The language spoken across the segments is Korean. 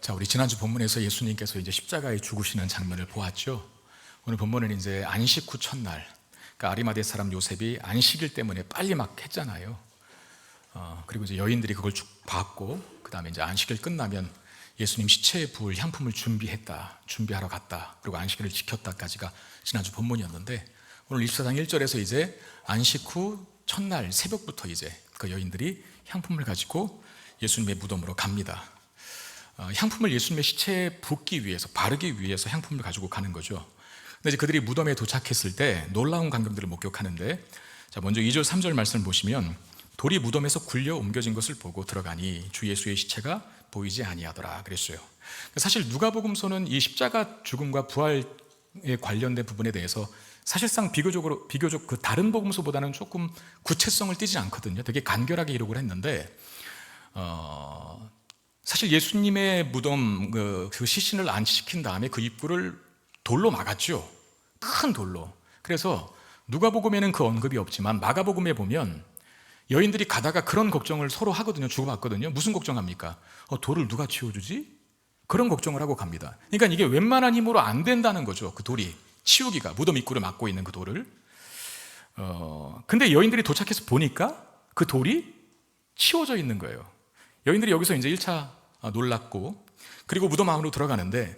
자, 우리 지난주 본문에서 예수님께서 이제 십자가에 죽으시는 장면을 보았죠. 오늘 본문은 이제 안식 후 첫날, 그러니까 아리마대 사람 요셉이 안식일 때문에 빨리 막 했잖아요. 그리고 이제 여인들이 그걸 쭉 봤고, 그 다음에 이제 안식일 끝나면 예수님 시체에 부을 향품을 준비하러 갔다, 그리고 안식일을 지켰다까지가 지난주 본문이었는데, 오늘 24장 1절에서 이제 안식 후 첫날 새벽부터 이제 그 여인들이 향품을 가지고 예수님의 무덤으로 갑니다. 향품을 예수님의 시체에 붓기 위해서, 바르기 위해서 향품을 가지고 가는 거죠. 근데 이제 그들이 무덤에 도착했을 때 놀라운 광경들을 목격하는데, 자, 먼저 2절 3절 말씀을 보시면 돌이 무덤에서 굴려 옮겨진 것을 보고 들어가니 주 예수의 시체가 보이지 아니하더라 그랬어요. 사실 누가복음서는 이 십자가 죽음과 부활에 관련된 부분에 대해서 사실상 비교적 그 다른 복음서보다는 조금 구체성을 띠지 않거든요. 되게 간결하게 기록을 했는데, 사실 예수님의 무덤 그 시신을 안치시킨 다음에 그 입구를 돌로 막았죠. 큰 돌로. 그래서 누가복음에는 그 언급이 없지만 마가복음에 보면 여인들이 가다가 그런 걱정을 서로 하거든요. 주고받거든요. 무슨 걱정합니까? 돌을 누가 치워주지? 그런 걱정을 하고 갑니다. 그러니까 이게 웬만한 힘으로 안 된다는 거죠. 그 돌이 치우기가, 무덤 입구를 막고 있는 그 돌을. 근데 여인들이 도착해서 보니까 그 돌이 치워져 있는 거예요. 여인들이 여기서 이제 1차 놀랐고, 그리고 무덤 안으로 들어가는데,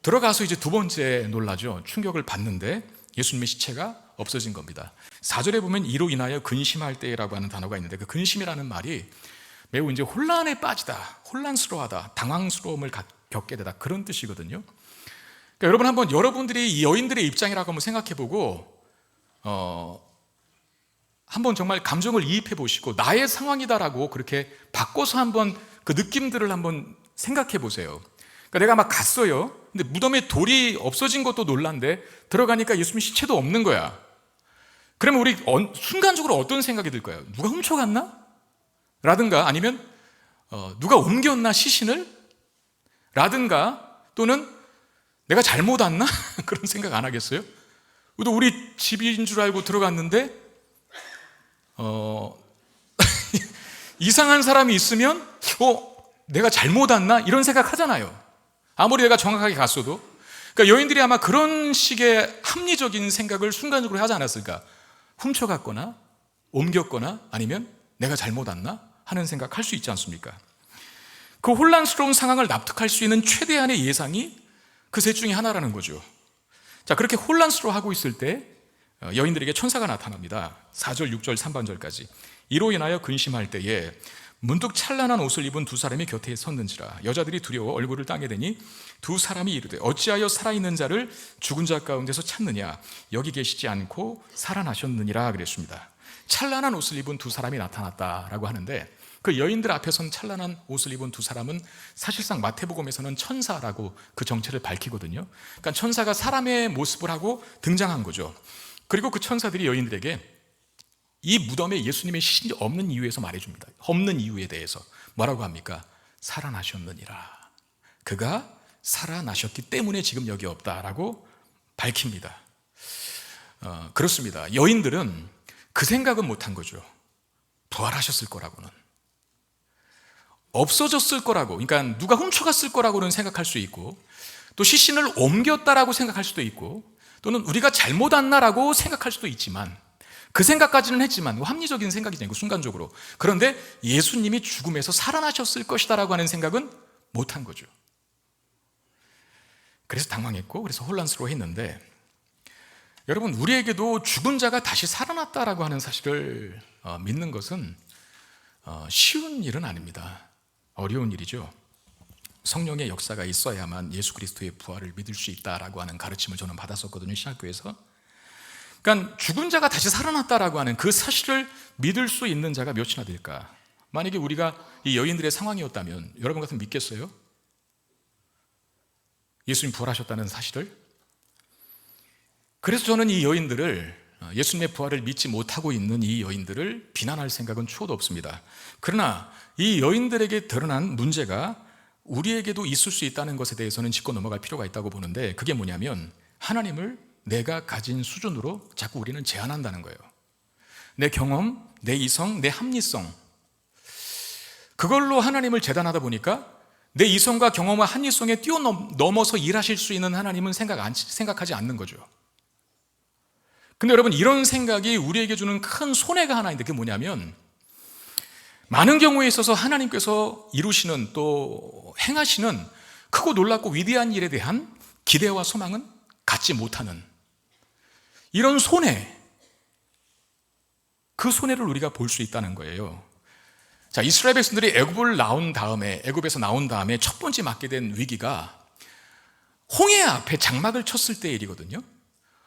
들어가서 이제 두 번째 놀라죠. 충격을 받는데 예수님의 시체가 없어진 겁니다. 4절에 보면 이로 인하여 근심할 때라고 하는 단어가 있는데, 그 근심이라는 말이 매우 이제 혼란에 빠지다, 혼란스러워하다, 당황스러움을 겪게 되다, 그런 뜻이거든요. 그러니까 여러분 한번 여러분들이 이 여인들의 입장이라고 한번 생각해 보고 한번 정말 감정을 이입해 보시고 나의 상황이다라고 그렇게 바꿔서 한번 그 느낌들을 한번 생각해 보세요. 그러니까 내가 막 갔어요. 근데 무덤에 돌이 없어진 것도 놀란데 들어가니까 예수님 시체도 없는 거야. 그러면 우리 순간적으로 어떤 생각이 들까요? 누가 훔쳐갔나? 라든가 아니면 누가 옮겼나 시신을? 라든가 또는 내가 잘못 왔나? 그런 생각 안 하겠어요? 또 우리 집인 줄 알고 들어갔는데 이상한 사람이 있으면 내가 잘못 왔나? 이런 생각 하잖아요. 아무리 내가 정확하게 갔어도. 그러니까 여인들이 아마 그런 식의 합리적인 생각을 순간적으로 하지 않았을까? 훔쳐갔거나 옮겼거나 아니면 내가 잘못 왔나? 하는 생각 할 수 있지 않습니까? 그 혼란스러운 상황을 납득할 수 있는 최대한의 예상이 그 셋 중에 하나라는 거죠. 자, 그렇게 혼란스러워하고 있을 때 여인들에게 천사가 나타납니다. 4절, 6절, 3반절까지. 이로 인하여 근심할 때에 문득 찬란한 옷을 입은 두 사람이 곁에 섰는지라. 여자들이 두려워 얼굴을 땅에 대니 두 사람이 이르되 어찌하여 살아있는 자를 죽은 자 가운데서 찾느냐? 여기 계시지 않고 살아나셨느니라 그랬습니다. 찬란한 옷을 입은 두 사람이 나타났다라고 하는데, 그 여인들 앞에 선 찬란한 옷을 입은 두 사람은 사실상 마태복음에서는 천사라고 그 정체를 밝히거든요. 그러니까 천사가 사람의 모습을 하고 등장한 거죠. 그리고 그 천사들이 여인들에게 이 무덤에 예수님의 시신이 없는 이유에서 말해줍니다. 없는 이유에 대해서 뭐라고 합니까? 살아나셨느니라. 그가 살아나셨기 때문에 지금 여기 없다라고 밝힙니다. 그렇습니다. 여인들은 그 생각은 못한 거죠. 부활하셨을 거라고는. 없어졌을 거라고, 그러니까 누가 훔쳐갔을 거라고는 생각할 수 있고, 또 시신을 옮겼다라고 생각할 수도 있고, 또는 우리가 잘못 왔나라고 생각할 수도 있지만, 그 생각까지는 했지만 합리적인 생각이죠, 순간적으로. 그런데 예수님이 죽음에서 살아나셨을 것이다라고 하는 생각은 못한 거죠. 그래서 당황했고, 그래서 혼란스러워했는데, 여러분, 우리에게도 죽은 자가 다시 살아났다라고 하는 사실을 믿는 것은 쉬운 일은 아닙니다. 어려운 일이죠. 성령의 역사가 있어야만 예수 그리스도의 부활을 믿을 수 있다라고 하는 가르침을 저는 받았었거든요, 신학교에서. 그러니까 죽은 자가 다시 살아났다라고 하는 그 사실을 믿을 수 있는 자가 몇이나 될까? 만약에 우리가 이 여인들의 상황이었다면 여러분 같으면 믿겠어요? 예수님 부활하셨다는 사실을? 그래서 저는 이 여인들을, 예수님의 부활을 믿지 못하고 있는 이 여인들을 비난할 생각은 추호도 없습니다. 그러나 이 여인들에게 드러난 문제가 우리에게도 있을 수 있다는 것에 대해서는 짚고 넘어갈 필요가 있다고 보는데, 그게 뭐냐면 하나님을 내가 가진 수준으로 자꾸 우리는 제한한다는 거예요. 내 경험, 내 이성, 내 합리성, 그걸로 하나님을 재단하다 보니까 내 이성과 경험과 한이성에 뛰어넘어서 일하실 수 있는 하나님은 생각하지 않는 거죠. 근데 여러분, 이런 생각이 우리에게 주는 큰 손해가 하나 있는데, 그게 뭐냐면 많은 경우에 있어서 하나님께서 이루시는, 또 행하시는 크고 놀랍고 위대한 일에 대한 기대와 소망은 갖지 못하는 이런 손해, 그 손해를 우리가 볼 수 있다는 거예요. 자, 이스라엘 백성들이 애굽에서 나온 다음에 첫 번째 맞게 된 위기가 홍해 앞에 장막을 쳤을 때의 일이거든요.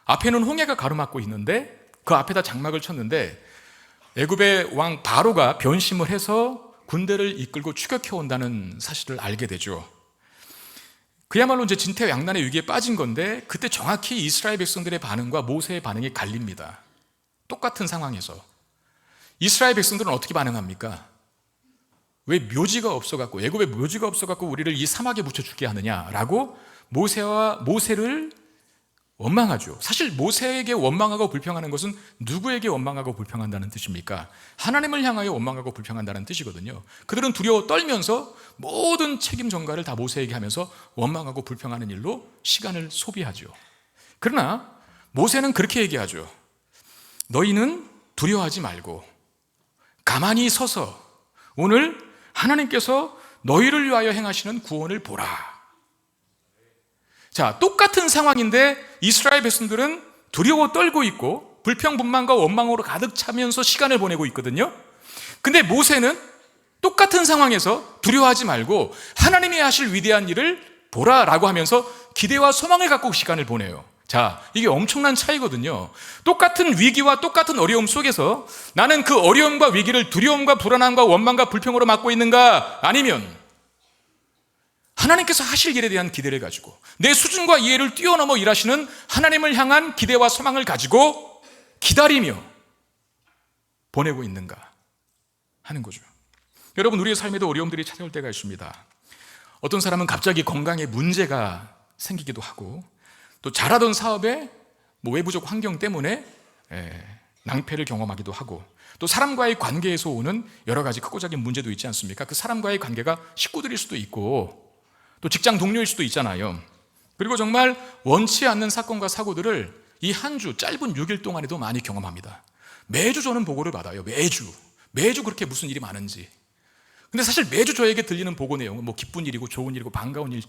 앞에는 홍해가 가로막고 있는데 그 앞에다 장막을 쳤는데 애굽의 왕 바로가 변심을 해서 군대를 이끌고 추격해 온다는 사실을 알게 되죠. 그야말로 이제 진퇴양난의 위기에 빠진 건데, 그때 정확히 이스라엘 백성들의 반응과 모세의 반응이 갈립니다. 똑같은 상황에서 이스라엘 백성들은 어떻게 반응합니까? 왜 묘지가 없어갖고, 애굽에 묘지가 없어갖고 우리를 이 사막에 묻혀 죽게 하느냐라고 모세를 원망하죠. 사실 모세에게 원망하고 불평하는 것은 누구에게 원망하고 불평한다는 뜻입니까? 하나님을 향하여 원망하고 불평한다는 뜻이거든요. 그들은 두려워 떨면서 모든 책임 전가를 다 모세에게 하면서 원망하고 불평하는 일로 시간을 소비하죠. 그러나 모세는 그렇게 얘기하죠. 너희는 두려워하지 말고 가만히 서서 오늘 하나님께서 너희를 위하여 행하시는 구원을 보라. 자, 똑같은 상황인데 이스라엘 백성들은 두려워 떨고 있고 불평분만과 원망으로 가득 차면서 시간을 보내고 있거든요. 근데 모세는 똑같은 상황에서 두려워하지 말고 하나님이 하실 위대한 일을 보라라고 하면서 기대와 소망을 갖고 시간을 보내요. 자, 이게 엄청난 차이거든요. 똑같은 위기와 똑같은 어려움 속에서 나는 그 어려움과 위기를 두려움과 불안함과 원망과 불평으로 맞고 있는가, 아니면 하나님께서 하실 일에 대한 기대를 가지고 내 수준과 이해를 뛰어넘어 일하시는 하나님을 향한 기대와 소망을 가지고 기다리며 보내고 있는가 하는 거죠. 여러분, 우리의 삶에도 어려움들이 찾아올 때가 있습니다. 어떤 사람은 갑자기 건강에 문제가 생기기도 하고, 또 잘하던 사업에 외부적 환경 때문에 낭패를 경험하기도 하고, 또 사람과의 관계에서 오는 여러 가지 크고 작은 문제도 있지 않습니까? 그 사람과의 관계가 식구들일 수도 있고 또 직장 동료일 수도 있잖아요. 그리고 정말 원치 않는 사건과 사고들을 이 한 주 짧은 6일 동안에도 많이 경험합니다. 매주 저는 보고를 받아요. 매주 그렇게 무슨 일이 많은지. 근데 사실 매주 저에게 들리는 보고 내용은 기쁜 일이고 좋은 일이고 반가운 일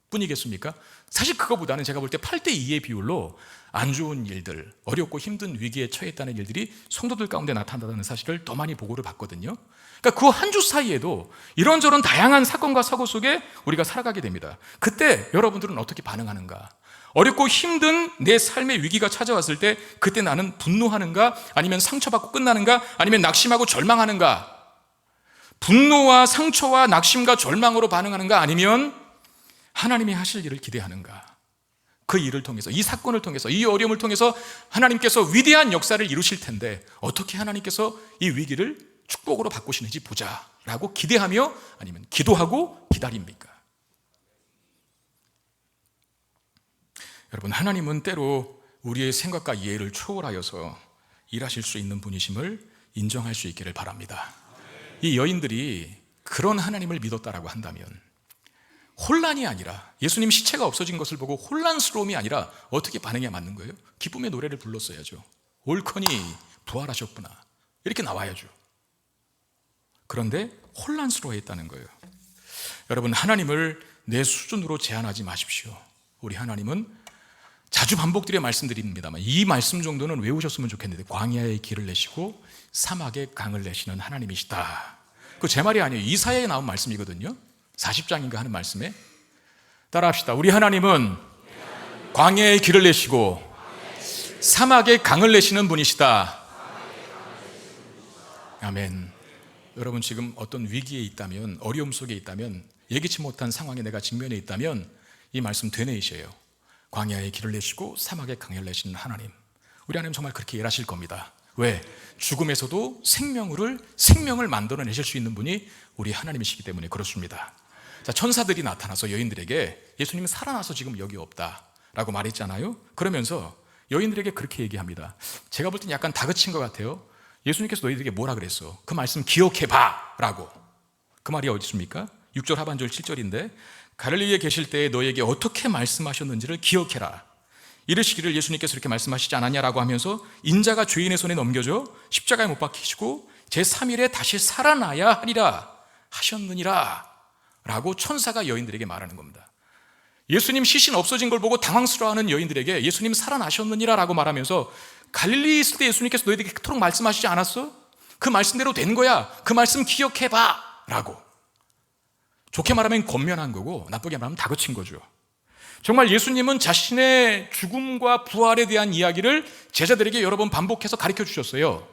뿐이겠습니까? 사실 그거보다는 제가 볼 때 8대2의 비율로 안 좋은 일들, 어렵고 힘든 위기에 처했다는 일들이 성도들 가운데 나타난다는 사실을 더 많이 보고를 받거든요. 그러니까 그 한 주 사이에도 이런저런 다양한 사건과 사고 속에 우리가 살아가게 됩니다. 그때 여러분들은 어떻게 반응하는가? 어렵고 힘든 내 삶의 위기가 찾아왔을 때 그때 나는 분노하는가? 아니면 상처받고 끝나는가? 아니면 낙심하고 절망하는가? 분노와 상처와 낙심과 절망으로 반응하는가? 아니면 하나님이 하실 일을 기대하는가? 그 일을 통해서, 이 사건을 통해서, 이 어려움을 통해서 하나님께서 위대한 역사를 이루실 텐데 어떻게 하나님께서 이 위기를 축복으로 바꾸시는지 보자 라고 기대하며, 아니면 기도하고 기다립니까? 여러분, 하나님은 때로 우리의 생각과 이해를 초월하여서 일하실 수 있는 분이심을 인정할 수 있기를 바랍니다. 이 여인들이 그런 하나님을 믿었다라고 한다면 혼란이 아니라, 예수님 시체가 없어진 것을 보고 혼란스러움이 아니라 어떻게 반응해야 맞는 거예요? 기쁨의 노래를 불렀어야죠. 옳거니 부활하셨구나, 이렇게 나와야죠. 그런데 혼란스러워했다는 거예요. 여러분, 하나님을 내 수준으로 제한하지 마십시오. 우리 하나님은 자주 반복드려 말씀드립니다만 이 말씀 정도는 외우셨으면 좋겠는데, 광야에 길을 내시고 사막에 강을 내시는 하나님이시다. 그거 제 말이 아니에요. 이사야에 나온 말씀이거든요. 40장인가 하는 말씀에 따라합시다. 우리 하나님은 광야에 길을 내시고 사막에 강을 내시는 분이시다. 아멘. 여러분, 지금 어떤 위기에 있다면, 어려움 속에 있다면, 예기치 못한 상황에 내가 직면해 있다면 이 말씀 되뇌이셔요. 광야에 길을 내시고 사막에 강을 내시는 하나님, 우리 하나님 정말 그렇게 일하실 겁니다. 왜? 죽음에서도 생명을 만들어내실 수 있는 분이 우리 하나님이시기 때문에 그렇습니다. 자, 천사들이 나타나서 여인들에게 예수님은 살아나서 지금 여기 없다 라고 말했잖아요. 그러면서 여인들에게 그렇게 얘기합니다. 제가 볼 땐 약간 다그친 것 같아요. 예수님께서 너희들에게 뭐라 그랬어? 그 말씀 기억해봐 라고. 그 말이 어디 있습니까? 6절 하반절 7절인데 갈릴리에 계실 때에 너에게 어떻게 말씀하셨는지를 기억해라. 이르시기를 예수님께서 이렇게 말씀하시지 않았냐라고 하면서 인자가 죄인의 손에 넘겨져 십자가에 못 박히시고 제3일에 다시 살아나야 하리라 하셨느니라 라고 천사가 여인들에게 말하는 겁니다. 예수님 시신 없어진 걸 보고 당황스러워하는 여인들에게 예수님 살아나셨느니라 라고 말하면서 갈릴리에 있을 때 예수님께서 너희들에게 그토록 말씀하시지 않았어? 그 말씀대로 된 거야. 그 말씀 기억해봐 라고. 좋게 말하면 권면한 거고 나쁘게 말하면 다그친 거죠. 정말 예수님은 자신의 죽음과 부활에 대한 이야기를 제자들에게 여러 번 반복해서 가르쳐 주셨어요.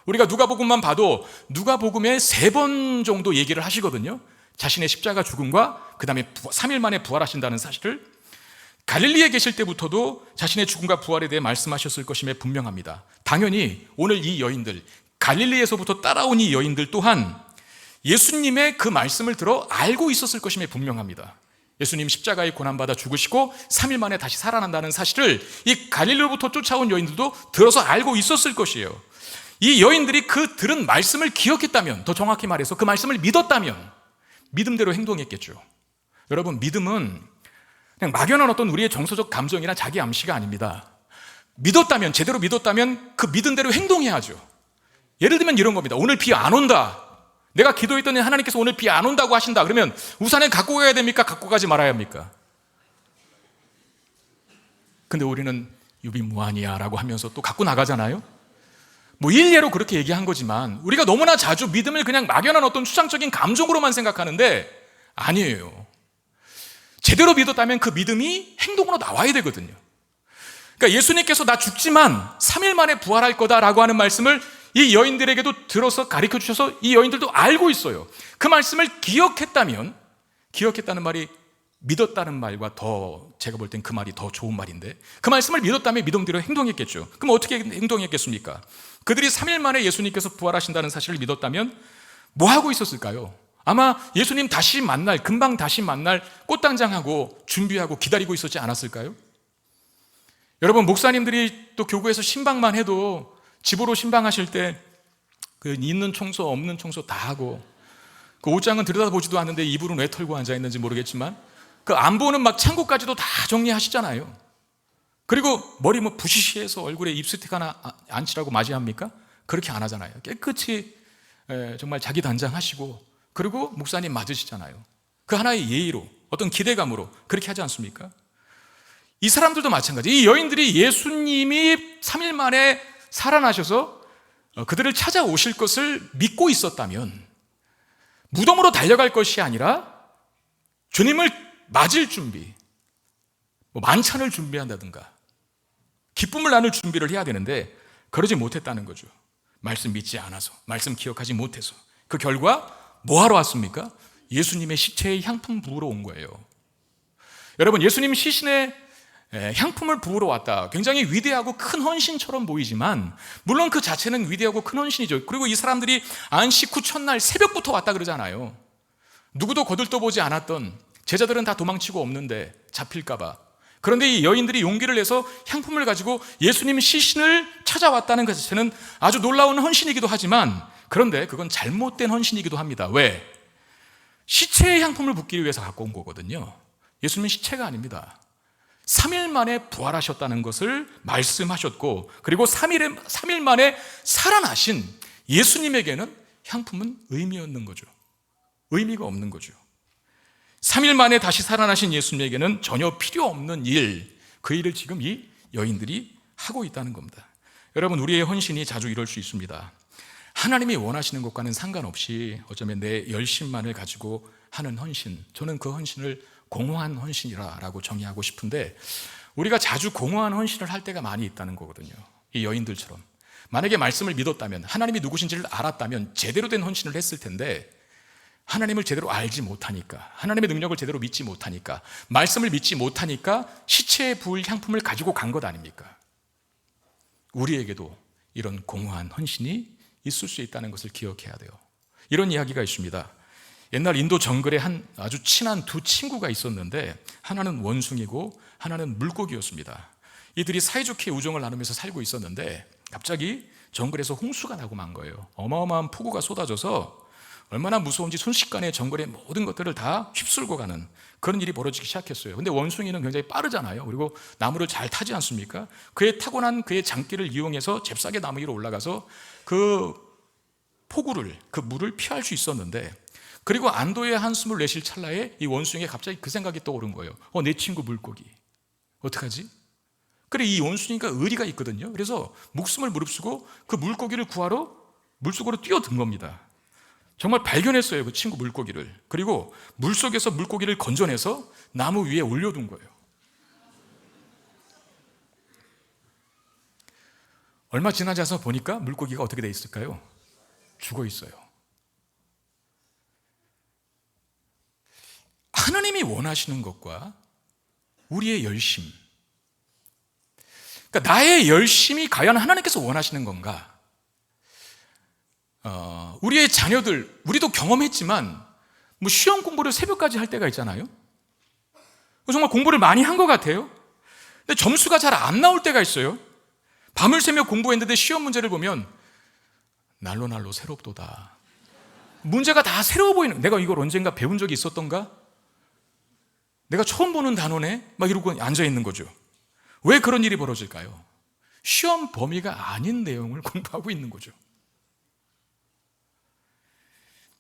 우리가 누가복음만 봐도 누가복음에 3번 정도 얘기를 하시거든요. 자신의 십자가 죽음과 그 다음에 3일 만에 부활하신다는 사실을. 갈릴리에 계실 때부터도 자신의 죽음과 부활에 대해 말씀하셨을 것임에 분명합니다. 당연히 오늘 이 여인들, 갈릴리에서부터 따라온 이 여인들 또한 예수님의 그 말씀을 들어 알고 있었을 것임에 분명합니다. 예수님 십자가에 고난받아 죽으시고 3일 만에 다시 살아난다는 사실을 이 갈릴리로부터 쫓아온 여인들도 들어서 알고 있었을 것이에요. 이 여인들이 그 들은 말씀을 기억했다면, 더 정확히 말해서 그 말씀을 믿었다면 믿음대로 행동했겠죠. 여러분, 믿음은 그냥 막연한 어떤 우리의 정서적 감정이나 자기 암시가 아닙니다. 믿었다면, 제대로 믿었다면 그 믿은 대로 행동해야죠. 예를 들면 이런 겁니다. 오늘 비 안 온다. 내가 기도했더니 하나님께서 오늘 비 안 온다고 하신다. 그러면 우산을 갖고 가야 됩니까? 갖고 가지 말아야 합니까? 근데 우리는 유비무환이야 라고 하면서 또 갖고 나가잖아요. 뭐 일례로 그렇게 얘기한 거지만 우리가 너무나 자주 믿음을 그냥 막연한 어떤 추상적인 감정으로만 생각하는데 아니에요. 제대로 믿었다면 그 믿음이 행동으로 나와야 되거든요. 그러니까 예수님께서 나 죽지만 3일 만에 부활할 거다라고 하는 말씀을 이 여인들에게도 들어서 가르쳐 주셔서 이 여인들도 알고 있어요. 그 말씀을 기억했다면, 기억했다는 말이 믿었다는 말과 더, 제가 볼 땐 그 말이 더 좋은 말인데, 그 말씀을 믿었다면 믿음대로 행동했겠죠. 그럼 어떻게 행동했겠습니까? 그들이 3일 만에 예수님께서 부활하신다는 사실을 믿었다면 뭐 하고 있었을까요? 아마 예수님 다시 만날, 금방 다시 만날 꽃단장하고 준비하고 기다리고 있었지 않았을까요? 여러분, 목사님들이 또 교구에서 신방만 해도 집으로 신방하실 때 그 있는 청소 없는 청소 다 하고, 그 옷장은 들여다보지도 않는데 이불은 왜 털고 앉아있는지 모르겠지만 그 안 보는 막 창고까지도 다 정리하시잖아요. 그리고 머리 뭐 부시시해서 얼굴에 립스틱 하나 안 칠하고 맞이합니까? 그렇게 안 하잖아요. 깨끗이 정말 자기 단장하시고, 그리고 목사님 맞으시잖아요. 그 하나의 예의로, 어떤 기대감으로 그렇게 하지 않습니까? 이 사람들도 마찬가지. 이 여인들이 예수님이 3일 만에 살아나셔서 그들을 찾아오실 것을 믿고 있었다면 무덤으로 달려갈 것이 아니라 주님을 맞을 준비, 뭐 만찬을 준비한다든가 기쁨을 나눌 준비를 해야 되는데 그러지 못했다는 거죠. 말씀 믿지 않아서, 말씀 기억하지 못해서. 그 결과 뭐 하러 왔습니까? 예수님의 시체에 향품 부으러 온 거예요. 여러분, 예수님 시신에 향품을 부으러 왔다. 굉장히 위대하고 큰 헌신처럼 보이지만 물론 그 자체는 위대하고 큰 헌신이죠. 그리고 이 사람들이 안식 후 첫날 새벽부터 왔다 그러잖아요. 누구도 거들떠보지 않았던, 제자들은 다 도망치고 없는데 잡힐까 봐. 그런데 이 여인들이 용기를 내서 향품을 가지고 예수님 시신을 찾아왔다는 것 자체는 아주 놀라운 헌신이기도 하지만, 그런데 그건 잘못된 헌신이기도 합니다. 왜? 시체의 향품을 붓기 위해서 갖고 온 거거든요. 예수님은 시체가 아닙니다. 3일 만에 부활하셨다는 것을 말씀하셨고, 그리고 3일 만에 살아나신 예수님에게는 향품은 의미 없는 거죠. 의미가 없는 거죠. 3일 만에 다시 살아나신 예수님에게는 전혀 필요 없는 일, 그 일을 지금 이 여인들이 하고 있다는 겁니다. 여러분, 우리의 헌신이 자주 이럴 수 있습니다. 하나님이 원하시는 것과는 상관없이 어쩌면 내 열심만을 가지고 하는 헌신, 저는 그 헌신을 공허한 헌신이라고 정의하고 싶은데, 우리가 자주 공허한 헌신을 할 때가 많이 있다는 거거든요. 이 여인들처럼 만약에 말씀을 믿었다면, 하나님이 누구신지를 알았다면 제대로 된 헌신을 했을 텐데, 하나님을 제대로 알지 못하니까, 하나님의 능력을 제대로 믿지 못하니까, 말씀을 믿지 못하니까 시체에 부을 향품을 가지고 간 것 아닙니까? 우리에게도 이런 공허한 헌신이 있을 수 있다는 것을 기억해야 돼요. 이런 이야기가 있습니다. 옛날 인도 정글에 아주 친한 두 친구가 있었는데, 하나는 원숭이고 하나는 물고기였습니다. 이들이 사이좋게 우정을 나누면서 살고 있었는데 갑자기 정글에서 홍수가 나고 만 거예요. 어마어마한 폭우가 쏟아져서 얼마나 무서운지 순식간에 정글의 모든 것들을 다 휩쓸고 가는 그런 일이 벌어지기 시작했어요. 근데 원숭이는 굉장히 빠르잖아요. 그리고 나무를 잘 타지 않습니까? 그의 타고난 그의 장기를 이용해서 잽싸게 나무 위로 올라가서 그 폭우를, 그 물을 피할 수 있었는데, 그리고 안도의 한숨을 내쉴 찰나에 이 원숭이가 갑자기 그 생각이 떠오른 거예요. 내 친구 물고기 어떡하지? 그래, 이 원숭이가 의리가 있거든요. 그래서 목숨을 무릅쓰고 그 물고기를 구하러 물속으로 뛰어든 겁니다. 정말 발견했어요, 그 친구 물고기를. 그리고 물속에서 물고기를 건져내서 나무 위에 올려둔 거예요. 얼마 지나지 않아서 보니까 물고기가 어떻게 돼 있을까요? 죽어 있어요. 하나님이 원하시는 것과 우리의 열심, 그러니까 나의 열심이 과연 하나님께서 원하시는 건가? 우리의 자녀들, 우리도 경험했지만 뭐 시험 공부를 새벽까지 할 때가 있잖아요. 정말 공부를 많이 한 것 같아요. 근데 점수가 잘 안 나올 때가 있어요. 밤을 새며 공부했는데 시험 문제를 보면 날로 새롭도다. 문제가 다 새로워 보이는, 내가 이걸 언젠가 배운 적이 있었던가? 내가 처음 보는 단어네? 막 이러고 앉아 있는 거죠. 왜 그런 일이 벌어질까요? 시험 범위가 아닌 내용을 공부하고 있는 거죠.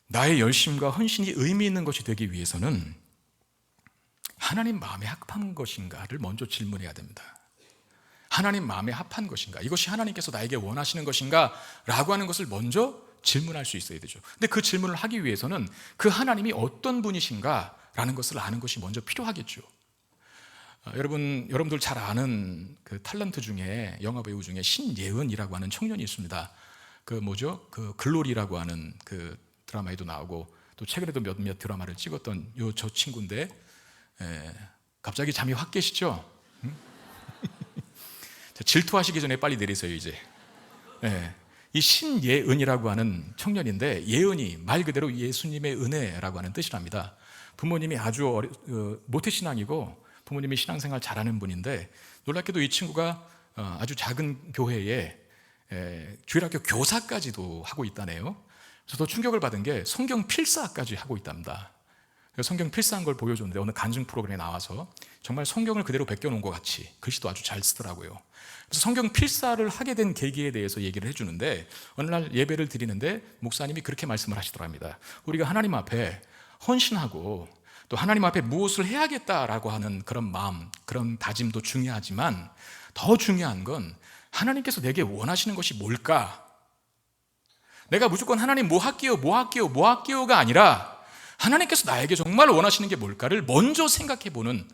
나의 열심과 헌신이 의미 있는 것이 되기 위해서는 하나님 마음에 합한 것인가를 먼저 질문해야 됩니다. 하나님 마음에 합한 것인가? 이것이 하나님께서 나에게 원하시는 것인가? 라고 하는 것을 먼저 질문할 수 있어야 되죠. 근데 그 질문을 하기 위해서는 그 하나님이 어떤 분이신가? 라는 것을 아는 것이 먼저 필요하겠죠. 여러분들 잘 아는 그 탤런트 중에, 영화 배우 중에 신예은이라고 하는 청년이 있습니다. 그 글로리라고 하는 그 드라마에도 나오고 또 최근에도 몇몇 드라마를 찍었던 저 친구인데, 갑자기 잠이 확 깨시죠? 질투하시기 전에 빨리 내리세요 이제. 이 신예은이라고 하는 청년인데, 예은이 말 그대로 예수님의 은혜라고 하는 뜻이랍니다. 부모님이 아주 모태신앙이고 부모님이 신앙생활 잘하는 분인데, 놀랍게도 이 친구가 아주 작은 교회에 주일학교 교사까지도 하고 있다네요. 그래서 더 충격을 받은 게 성경 필사까지 하고 있답니다. 성경 필사한 걸 보여줬는데 어느 간증 프로그램에 나와서 정말 성경을 그대로 베껴놓은 것 같이 글씨도 아주 잘 쓰더라고요. 그래서 성경 필사를 하게 된 계기에 대해서 얘기를 해주는데, 어느 날 예배를 드리는데 목사님이 그렇게 말씀을 하시더랍니다. 우리가 하나님 앞에 헌신하고 또 하나님 앞에 무엇을 해야겠다라고 하는 그런 마음, 그런 다짐도 중요하지만 더 중요한 건 하나님께서 내게 원하시는 것이 뭘까? 내가 무조건 하나님 뭐 할게요가 아니라 하나님께서 나에게 정말 원하시는 게 뭘까를 먼저 생각해보는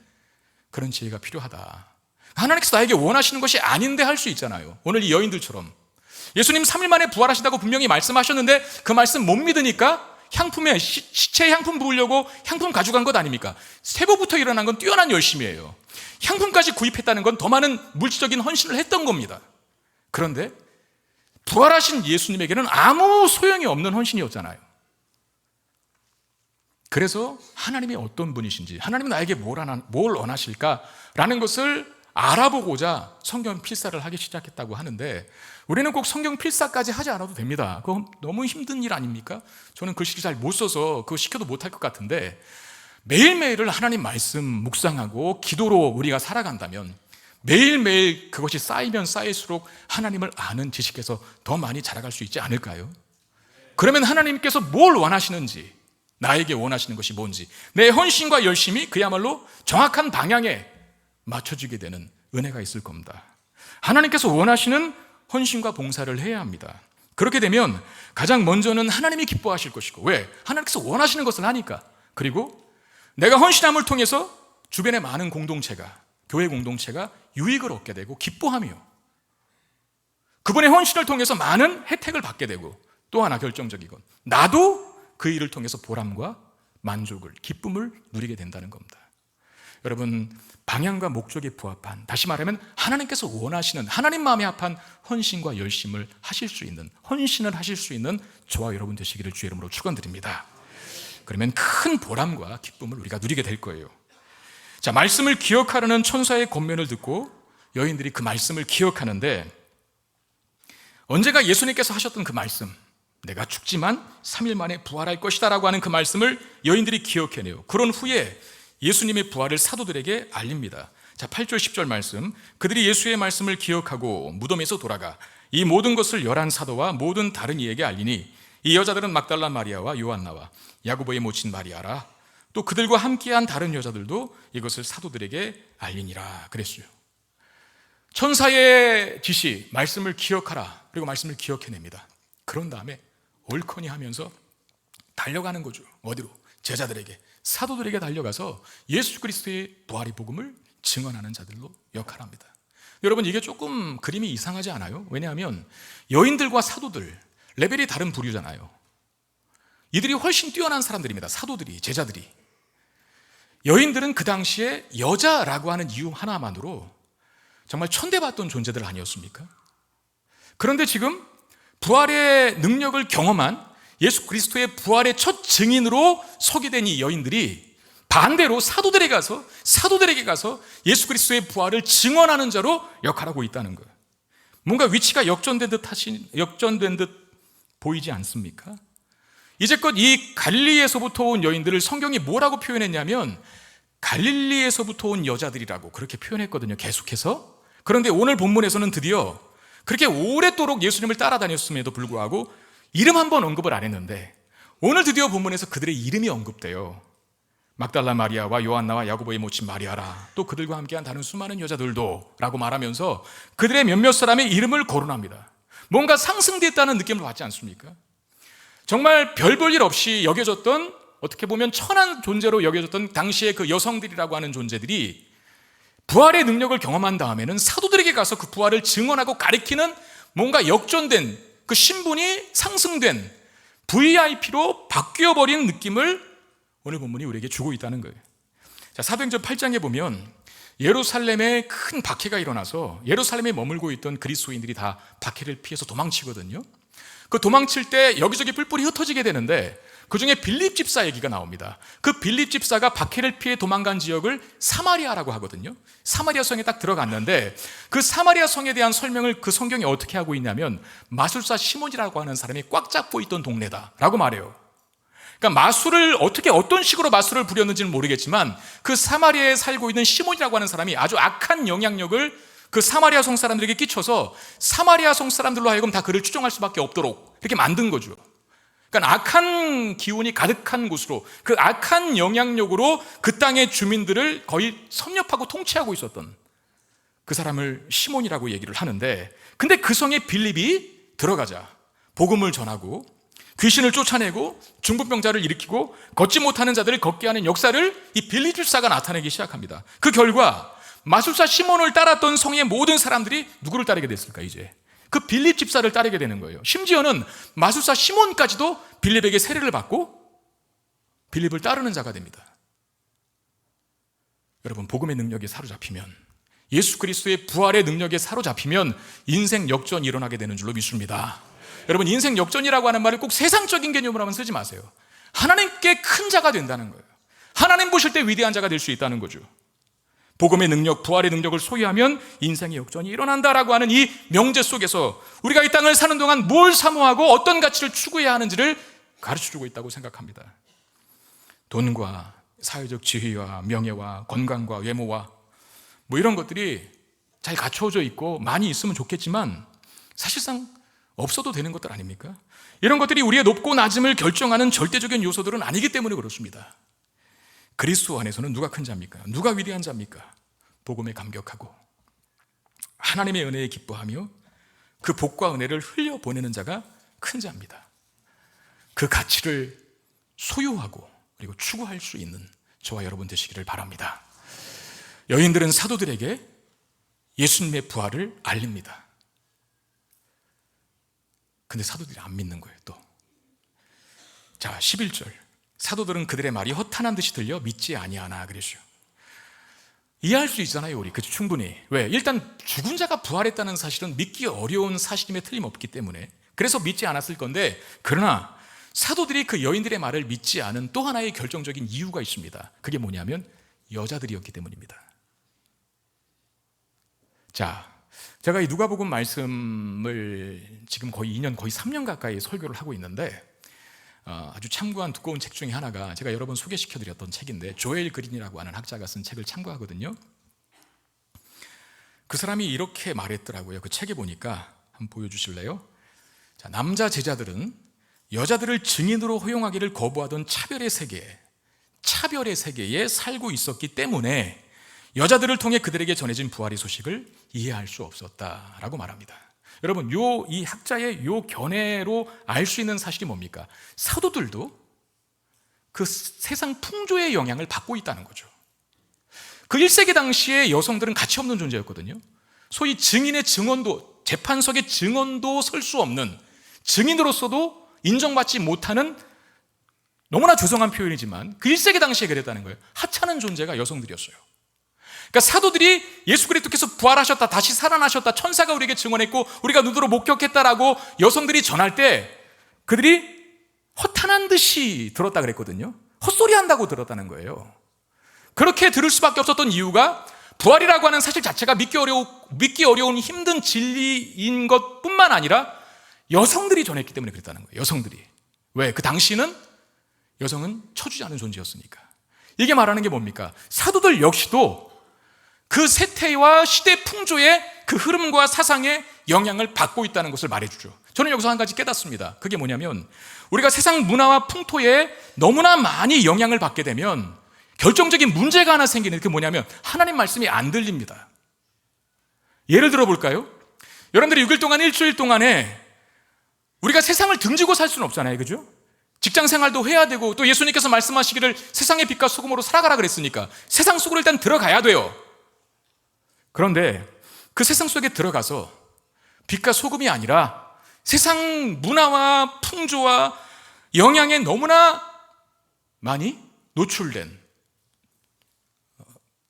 그런 지혜가 필요하다. 하나님께서 나에게 원하시는 것이 아닌데 할 수 있잖아요. 오늘 이 여인들처럼 예수님 3일 만에 부활하시다고 분명히 말씀하셨는데 그 말씀 못 믿으니까 향품에 시체에 향품 부으려고 향품 가져간 것 아닙니까? 세보부터 일어난 건 뛰어난 열심이에요. 향품까지 구입했다는 건 더 많은 물질적인 헌신을 했던 겁니다. 그런데 부활하신 예수님에게는 아무 소용이 없는 헌신이었잖아요. 그래서 하나님이 어떤 분이신지, 하나님은 나에게 뭘 원하실까라는 것을 알아보고자 성경 필사를 하기 시작했다고 하는데, 우리는 꼭 성경 필사까지 하지 않아도 됩니다. 그건 너무 힘든 일 아닙니까? 저는 글씨를 잘 못 써서 그거 시켜도 못할 것 같은데, 매일매일을 하나님 말씀 묵상하고 기도로 우리가 살아간다면 매일매일 그것이 쌓이면 쌓일수록 하나님을 아는 지식에서 더 많이 자라갈 수 있지 않을까요? 그러면 하나님께서 뭘 원하시는지, 나에게 원하시는 것이 뭔지, 내 헌신과 열심이 그야말로 정확한 방향에 맞춰지게 되는 은혜가 있을 겁니다. 하나님께서 원하시는 헌신과 봉사를 해야 합니다. 그렇게 되면 가장 먼저는 하나님이 기뻐하실 것이고, 왜? 하나님께서 원하시는 것을 하니까. 그리고 내가 헌신함을 통해서 주변의 많은 공동체가, 교회 공동체가 유익을 얻게 되고 기뻐하며 그분의 헌신을 통해서 많은 혜택을 받게 되고, 또 하나 결정적인 건 나도 그 일을 통해서 보람과 만족을, 기쁨을 누리게 된다는 겁니다. 여러분, 방향과 목적에 부합한, 다시 말하면 하나님께서 원하시는, 하나님 마음에 합한 헌신과 열심을 하실 수 있는, 헌신을 하실 수 있는 저와 여러분 되시기를 주의 이름으로 축원드립니다. 그러면 큰 보람과 기쁨을 우리가 누리게 될 거예요. 자, 말씀을 기억하려는 천사의 권면을 듣고 여인들이 그 말씀을 기억하는데, 언제가 예수님께서 하셨던 그 말씀, 내가 죽지만 3일 만에 부활할 것이다 라고 하는 그 말씀을 여인들이 기억해내요. 그런 후에 예수님의 부활을 사도들에게 알립니다. 자, 8절 10절 말씀. 그들이 예수의 말씀을 기억하고 무덤에서 돌아가 이 모든 것을 11사도와 모든 다른 이에게 알리니 이 여자들은 막달라 마리아와 요한나와 야고보의 모친 마리아라. 또 그들과 함께한 다른 여자들도 이것을 사도들에게 알리니라 그랬어요. 천사의 지시, 말씀을 기억하라. 그리고 말씀을 기억해냅니다. 그런 다음에 올커니 하면서 달려가는 거죠. 어디로? 제자들에게, 사도들에게 달려가서 예수 그리스도의 부활의 복음을 증언하는 자들로 역할합니다. 여러분, 이게 조금 그림이 이상하지 않아요? 왜냐하면 여인들과 사도들 레벨이 다른 부류잖아요. 이들이 훨씬 뛰어난 사람들입니다. 사도들이, 제자들이. 여인들은 그 당시에 여자라고 하는 이유 하나만으로 정말 천대받던 존재들 아니었습니까? 그런데 지금 부활의 능력을 경험한 예수 그리스도의 부활의 첫 증인으로 서게 된 이 여인들이 반대로 사도들에게 가서 예수 그리스도의 부활을 증언하는 자로 역할하고 있다는 거예요. 뭔가 위치가 역전된 듯 보이지 않습니까? 이제껏 이 갈릴리에서부터 온 여인들을 성경이 뭐라고 표현했냐면 갈릴리에서부터 온 여자들이라고 그렇게 표현했거든요. 계속해서. 그런데 오늘 본문에서는 드디어 그렇게 오랫도록 예수님을 따라다녔음에도 불구하고 이름 한 번 언급을 안 했는데 오늘 드디어 본문에서 그들의 이름이 언급돼요. 막달라 마리아와 요한나와 야고보의 모친 마리아라. 또 그들과 함께한 다른 수많은 여자들도 라고 말하면서 그들의 몇몇 사람의 이름을 거론합니다. 뭔가 상승됐다는 느낌을 받지 않습니까? 정말 별 볼 일 없이 여겨졌던, 어떻게 보면 천한 존재로 여겨졌던 당시의 그 여성들이라고 하는 존재들이 부활의 능력을 경험한 다음에는 사도들에게 가서 그 부활을 증언하고 가리키는 뭔가 역전된 그 신분이 상승된 VIP로 바뀌어버린 느낌을 오늘 본문이 우리에게 주고 있다는 거예요. 자, 사도행전 8장에 보면 예루살렘에 큰 박해가 일어나서 예루살렘에 머물고 있던 그리스도인들이 다 박해를 피해서 도망치거든요. 그 도망칠 때 여기저기 뿔뿔이 흩어지게 되는데 그 중에 빌립 집사 얘기가 나옵니다. 그 빌립 집사가 박해를 피해 도망간 지역을 사마리아라고 하거든요. 사마리아 성에 딱 들어갔는데 그 사마리아 성에 대한 설명을 그 성경이 어떻게 하고 있냐면 마술사 시몬이라고 하는 사람이 꽉 잡고 있던 동네다라고 말해요. 그러니까 마술을 어떤 식으로 마술을 부렸는지는 모르겠지만 그 사마리아에 살고 있는 시몬이라고 하는 사람이 아주 악한 영향력을 그 사마리아 성 사람들에게 끼쳐서 사마리아 성 사람들로 하여금 다 그를 추종할 수밖에 없도록 이렇게 만든 거죠. 그러니까 악한 기운이 가득한 곳으로, 그 악한 영향력으로 그 땅의 주민들을 거의 섭렵하고 통치하고 있었던 그 사람을 시몬이라고 얘기를 하는데, 근데 그 성에 빌립이 들어가자 복음을 전하고 귀신을 쫓아내고 중풍병자를 일으키고 걷지 못하는 자들을 걷게 하는 역사를 이 빌립 집사가 나타내기 시작합니다. 그 결과 마술사 시몬을 따랐던 성의 모든 사람들이 누구를 따르게 됐을까? 이제 그 빌립 집사를 따르게 되는 거예요. 심지어는 마술사 시몬까지도 빌립에게 세례를 받고 빌립을 따르는 자가 됩니다. 여러분, 복음의 능력에 사로잡히면, 예수 그리스도의 부활의 능력에 사로잡히면 인생 역전이 일어나게 되는 줄로 믿습니다. 여러분, 인생 역전이라고 하는 말을 꼭 세상적인 개념으로 하면 쓰지 마세요. 하나님께 큰 자가 된다는 거예요. 하나님 보실 때 위대한 자가 될 수 있다는 거죠. 복음의 능력, 부활의 능력을 소유하면 인생의 역전이 일어난다라고 하는 이 명제 속에서 우리가 이 땅을 사는 동안 뭘 사모하고 어떤 가치를 추구해야 하는지를 가르쳐주고 있다고 생각합니다. 돈과 사회적 지위와 명예와 건강과 외모와 뭐 이런 것들이 잘 갖춰져 있고 많이 있으면 좋겠지만 사실상 없어도 되는 것들 아닙니까? 이런 것들이 우리의 높고 낮음을 결정하는 절대적인 요소들은 아니기 때문에 그렇습니다. 그리스도 안에서는 누가 큰 자입니까? 누가 위대한 자입니까? 복음에 감격하고 하나님의 은혜에 기뻐하며 그 복과 은혜를 흘려보내는 자가 큰 자입니다. 그 가치를 소유하고 그리고 추구할 수 있는 저와 여러분 되시기를 바랍니다. 여인들은 사도들에게 예수님의 부활을 알립니다. 근데 사도들이 안 믿는 거예요. 또 자, 11절 사도들은 그들의 말이 허탄한 듯이 들려 믿지 아니하나 그랬어요. 이해할 수 있잖아요, 우리. 그렇죠, 충분히. 왜? 일단 죽은 자가 부활했다는 사실은 믿기 어려운 사실임에 틀림없기 때문에 그래서 믿지 않았을 건데, 그러나 사도들이 그 여인들의 말을 믿지 않은 또 하나의 결정적인 이유가 있습니다. 그게 뭐냐면 여자들이었기 때문입니다. 자, 제가 이 누가복음 말씀을 지금 거의 2년, 거의 3년 가까이 설교를 하고 있는데 아주 참고한 두꺼운 책 중에 하나가 제가 여러 번 소개시켜드렸던 책인데 조엘 그린이라고 하는 학자가 쓴 책을 참고하거든요. 그 사람이 이렇게 말했더라고요. 그 책에 보니까 한번 보여주실래요? 자, 남자 제자들은 여자들을 증인으로 허용하기를 거부하던 차별의 세계에 살고 있었기 때문에 여자들을 통해 그들에게 전해진 부활의 소식을 이해할 수 없었다라고 말합니다. 여러분, 이 학자의 요 견해로 알 수 있는 사실이 뭡니까? 사도들도 그 세상 풍조의 영향을 받고 있다는 거죠. 그 1세기 당시에 여성들은 가치 없는 존재였거든요. 소위 증인의 증언도, 재판석의 증언도 설 수 없는, 증인으로서도 인정받지 못하는, 너무나 죄송한 표현이지만 그 1세기 당시에 그랬다는 거예요. 하찮은 존재가 여성들이었어요. 그러니까 사도들이 예수 그리스도께서 부활하셨다, 다시 살아나셨다, 천사가 우리에게 증언했고 우리가 눈으로 목격했다라고 여성들이 전할 때 그들이 허탄한 듯이 들었다 그랬거든요. 헛소리 한다고 들었다는 거예요. 그렇게 들을 수밖에 없었던 이유가 부활이라고 하는 사실 자체가 믿기 어려운 힘든 진리인 것뿐만 아니라 여성들이 전했기 때문에 그랬다는 거예요. 여성들이. 왜? 그 당시는 여성은 쳐주지 않은 존재였으니까. 이게 말하는 게 뭡니까? 사도들 역시도 그 세태와 시대 풍조의 그 흐름과 사상에 영향을 받고 있다는 것을 말해주죠. 저는 여기서 한 가지 깨닫습니다. 그게 뭐냐면 우리가 세상 문화와 풍토에 너무나 많이 영향을 받게 되면 결정적인 문제가 하나 생기는, 그게 뭐냐면 하나님 말씀이 안 들립니다. 예를 들어 볼까요? 여러분들이 6일 동안, 일주일 동안에 우리가 세상을 등지고 살 수는 없잖아요. 그죠? 직장 생활도 해야 되고, 또 예수님께서 말씀하시기를 세상의 빛과 소금으로 살아가라 그랬으니까 세상 속으로 일단 들어가야 돼요. 그런데 그 세상 속에 들어가서 빛과 소금이 아니라 세상 문화와 풍조와 영향에 너무나 많이 노출된,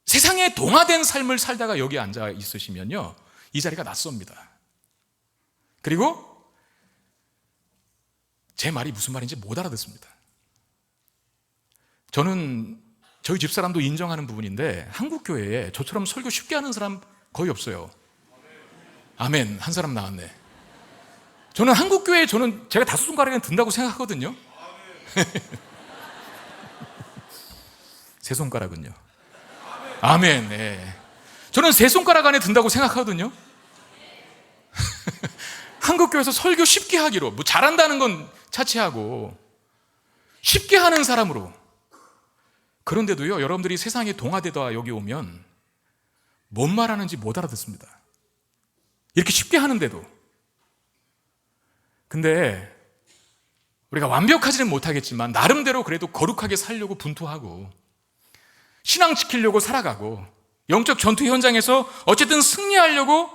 세상에 동화된 삶을 살다가 여기 앉아 있으시면요, 이 자리가 낯섭니다. 그리고 제 말이 무슨 말인지 못 알아듣습니다. 저는 저희 집사람도 인정하는 부분인데 한국 교회에 저처럼 설교 쉽게 하는 사람 거의 없어요. 아멘. 한 사람 나왔네. 저는 한국 교회에 제가 5손가락에 든다고 생각하거든요. 세 손가락은요. 아멘. 네. 저는 3손가락 안에 든다고 생각하거든요. 한국 교회에서 설교 쉽게 하기로, 뭐 잘한다는 건 차치하고 쉽게 하는 사람으로. 그런데도요, 여러분들이 세상에 동화되다 여기 오면 뭔 말하는지 못 알아듣습니다. 이렇게 쉽게 하는데도. 근데 우리가 완벽하지는 못하겠지만 나름대로 그래도 거룩하게 살려고 분투하고 신앙 지키려고 살아가고 영적 전투 현장에서 어쨌든 승리하려고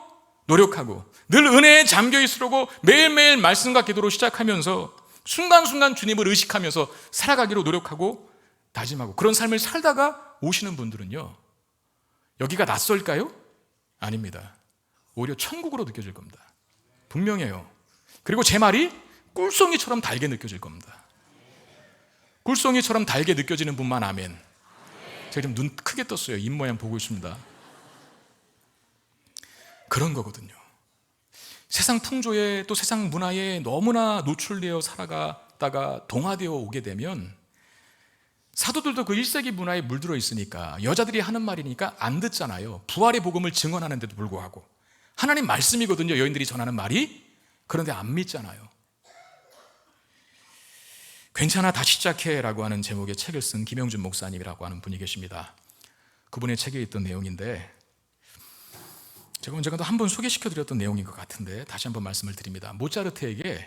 노력하고 늘 은혜에 잠겨 있으려고 매일매일 말씀과 기도로 시작하면서 순간순간 주님을 의식하면서 살아가기로 노력하고 다짐하고 그런 삶을 살다가 오시는 분들은요, 여기가 낯설까요? 아닙니다. 오히려 천국으로 느껴질 겁니다. 분명해요. 그리고 제 말이 꿀송이처럼 달게 느껴질 겁니다. 꿀송이처럼 달게 느껴지는 분만 아멘. 제가 지금 눈 크게 떴어요. 입 모양 보고 있습니다. 그런 거거든요. 세상 풍조에 또 세상 문화에 너무나 노출되어 살아가다가 동화되어 오게 되면 사도들도 그 1세기 문화에 물들어 있으니까 여자들이 하는 말이니까 안 듣잖아요. 부활의 복음을 증언하는데도 불구하고 하나님 말씀이거든요, 여인들이 전하는 말이. 그런데 안 믿잖아요. 괜찮아 다시 시작해라고 하는 제목의 책을 쓴 김영준 목사님이라고 하는 분이 계십니다. 그분의 책에 있던 내용인데 제가 언젠가도 한번 소개시켜드렸던 내용인 것 같은데 다시 한번 말씀을 드립니다. 모차르트에게